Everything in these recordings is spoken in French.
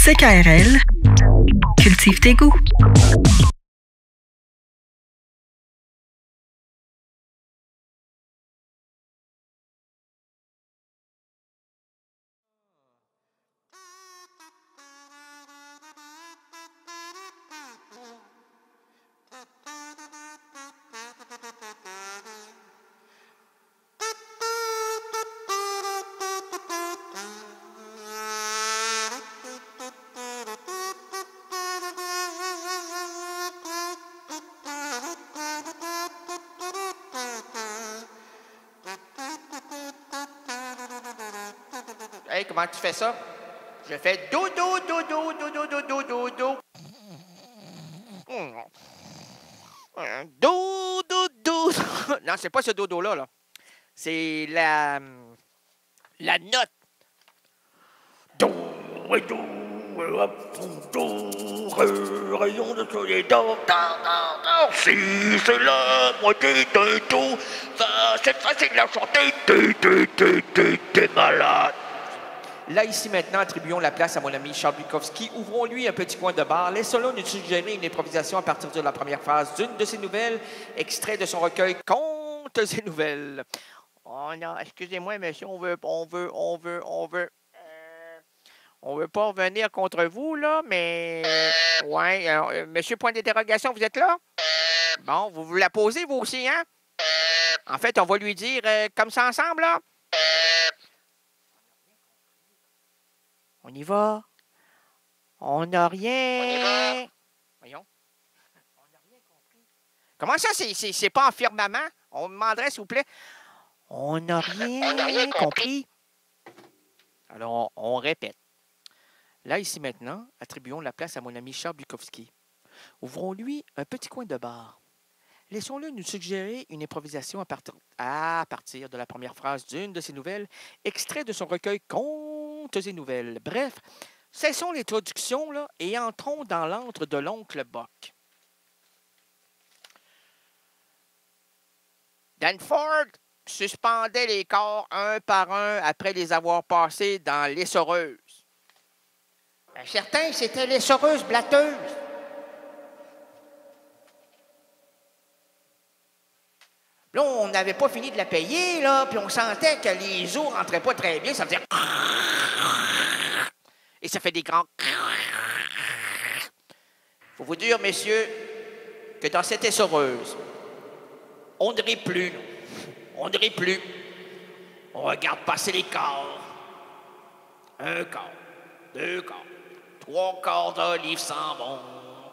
CKRL, cultive tes goûts. Hey, comment tu fais ça? Je fais dodo, dodo, dodo, dodo, dodo. Dodo, dodo. Non, c'est pas ce dodo-là, là. C'est la note. Do, et do, do, rayon de soleil, do, si c'est la moitié de tout, ça, c'est facile à chanter, t'es malade. Là, ici, maintenant, attribuons la place à mon ami Charles Bukowski. Ouvrons-lui un petit coin de bar. Laissons-le nous suggérer une improvisation à partir de la première phrase d'une de ses nouvelles, extrait de son recueil Contes et nouvelles. Oh non, excusez-moi, monsieur, on veut pas revenir contre vous, là, mais... Ouais, monsieur, point d'interrogation, vous êtes là? Bon, vous la posez, vous aussi, hein? En fait, on va lui dire comme ça ensemble, là. On y va. On n'a rien. Voyons. On n'a rien compris. Comment ça, c'est pas en firmament? On me demanderait, s'il vous plaît. On n'a rien compris. Alors, on répète. Là, ici, maintenant, attribuons la place à mon ami Charles Bukowski. Ouvrons-lui un petit coin de bar. Laissons-le nous suggérer une improvisation à partir de la première phrase d'une de ses nouvelles, extrait de son recueil Contes et nouvelles. Bref, cessons l'introduction là, et entrons dans l'antre de l'oncle Buck. Danford suspendait les corps un par un après les avoir passés dans l'essoreuse. Certains, c'était l'essoreuse blatteuse. Là, on n'avait pas fini de la payer, là, puis on sentait que les os rentraient pas très bien. Ça faisait... Et ça fait des grands... Faut vous dire, messieurs, que dans cette essoreuse, on ne rit plus. On ne rit plus. On regarde passer les corps. 1 quart, 2 quarts, 3 quarts d'olive s'en vont.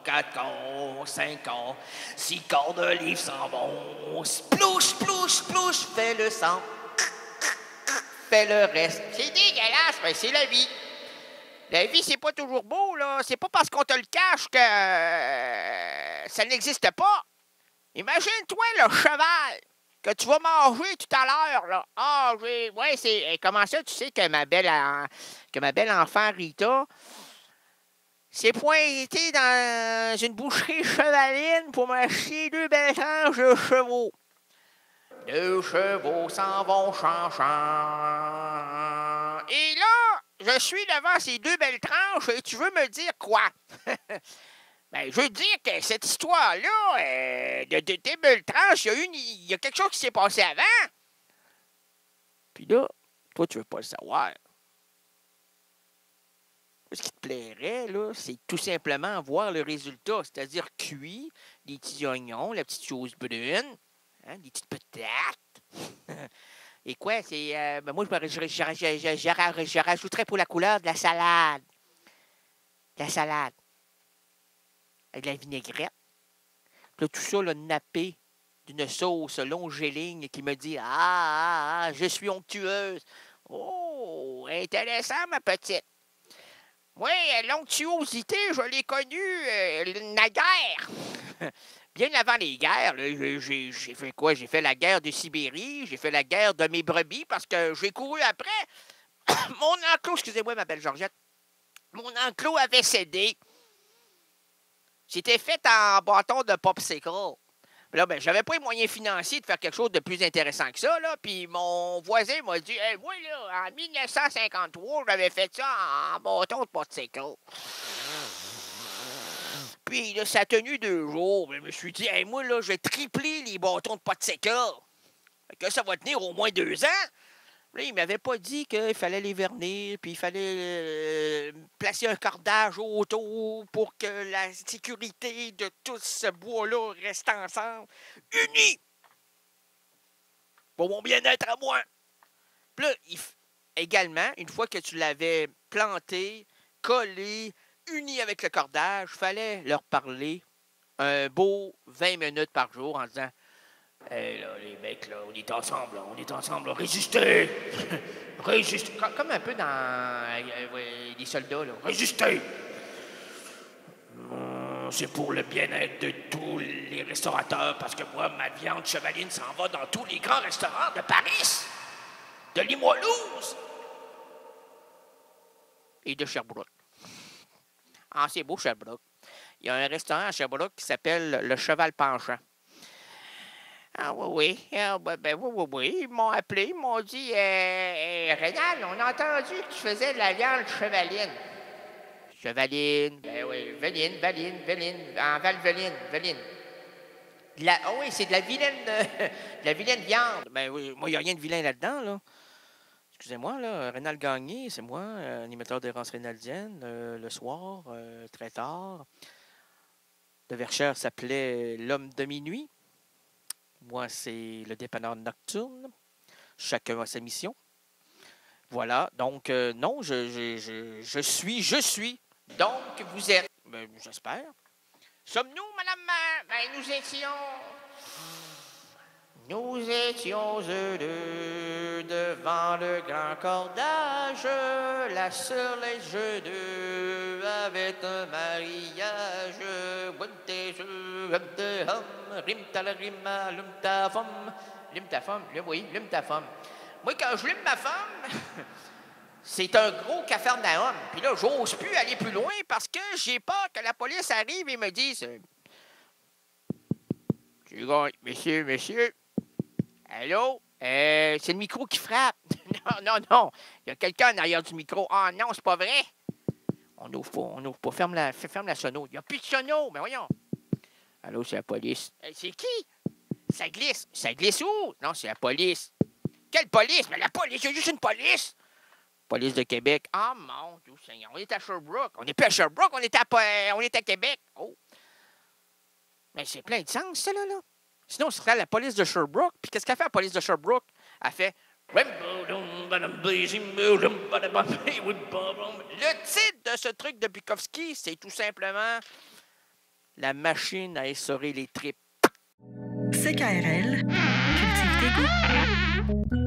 4 quarts, 5 quarts, 6 quarts d'olive s'en vont. Splouche, splouche, splouche, fais le sang. Fais le reste. C'est dégueulasse, mais c'est la vie. La vie, c'est pas toujours beau, là. C'est pas parce qu'on te le cache que ça n'existe pas. Imagine-toi le cheval que tu vas manger tout à l'heure, là. Ah, ouais, c'est... Comment ça, tu sais que ma belle enfant Rita s'est pointée dans une boucherie chevaline pour m'acheter 2 belles tranches de chevaux. 2 chevaux s'en vont chant. Et là, je suis devant ces 2 belles tranches et tu veux me dire quoi? Ben, je veux dire que cette histoire-là, de tes belles tranches, il y a quelque chose qui s'est passé avant. Puis là, toi, tu veux pas le savoir. Ce qui te plairait, là, c'est tout simplement voir le résultat, c'est-à-dire cuit, des petits oignons, la petite chose brune, hein, des petites patates. Et quoi, c'est... ben moi, je rajouterais pour la couleur de la salade. De la salade. Avec de la vinaigrette. Puis là, tout ça, là, nappé d'une sauce longéligne qui me dit « Ah, je suis onctueuse. » Oh, intéressant, ma petite. Oui, l'onctuosité, je l'ai connue naguère. Bien avant les guerres, j'ai fait quoi? J'ai fait la guerre de Sibérie, j'ai fait la guerre de mes brebis parce que j'ai couru après. Mon enclos, excusez-moi, ma belle Georgette, mon enclos avait cédé. C'était fait en bâton de popsicle. Là, ben, j'avais pas les moyens financiers de faire quelque chose de plus intéressant que ça, là. Puis mon voisin m'a dit, hey, moi, là, en 1953, j'avais fait ça en bâton de porte-cycle. Puis là, ça a tenu 2 jours. Je me suis dit, hey, moi, là, je vais tripler les bâtons de pot-de-séca. Fait que ça va tenir au moins 2 ans. Là, il m'avait pas dit qu'il fallait les vernir, puis il fallait placer un cordage autour pour que la sécurité de tout ce bois-là reste ensemble, unis, pour mon bien-être à moi. Puis là, également, une fois que tu l'avais planté, collé, uni avec le cordage, il fallait leur parler un beau 20 minutes par jour en disant hey, là, les mecs, là, on est ensemble, là, résistez! Résistez! Comme un peu dans les soldats, là. Résistez! C'est pour le bien-être de tous les restaurateurs, parce que moi, ma viande chevaline s'en va dans tous les grands restaurants de Paris, de Limoilou et de Sherbrooke. Ah, c'est beau, Sherbrooke. Il y a un restaurant à Sherbrooke qui s'appelle le Cheval Penchant. Ah oui, oui. Oui. Ils m'ont appelé, ils m'ont dit Rénal, on a entendu que tu faisais de la viande chevaline. Chevaline, ben oui, veline, en veline. Ah oui, c'est de la vilaine viande. Ben oui, moi, il n'y a rien de vilain là-dedans, là. Excusez-moi, là, Rénal Gagné, c'est moi, animateur d'errance rénaldienne, le soir, très tard. Le Verchères s'appelait L'Homme de minuit. Moi, c'est le dépanneur nocturne. Chacun a sa mission. Voilà. Donc, non, je suis. Donc, vous êtes. Ben, j'espère. Sommes-nous, madame? Ben, nous étions eux deux devant le grand cordage. La sœur, les jeux d'eux avaient un mariage. Lime ta femme. Moi, quand je lime ma femme, c'est un gros capharnaüm. Puis là, j'ose plus aller plus loin parce que j'ai peur que la police arrive et me dise Monsieur. Allô? C'est le micro qui frappe. Non. Il y a quelqu'un en arrière du micro. Ah non, c'est pas vrai. On n'ouvre pas. Ferme la sono. Il n'y a plus de sono. Mais voyons. Allô, c'est la police. C'est qui? Ça glisse. Ça glisse où? Non, c'est la police. Quelle police? Mais la police, il y a juste une police. Police de Québec. Ah, mon Dieu Seigneur. On est à Sherbrooke. On n'est plus à Sherbrooke, on est à Québec. Oh. Mais c'est plein de sens, ça, là. Sinon, ce serait la police de Sherbrooke. Puis qu'est-ce qu'elle fait, la police de Sherbrooke? Elle fait... Le titre de ce truc de Bukowski, c'est tout simplement la machine à essorer les tripes. CKRL, cultive tes goûts.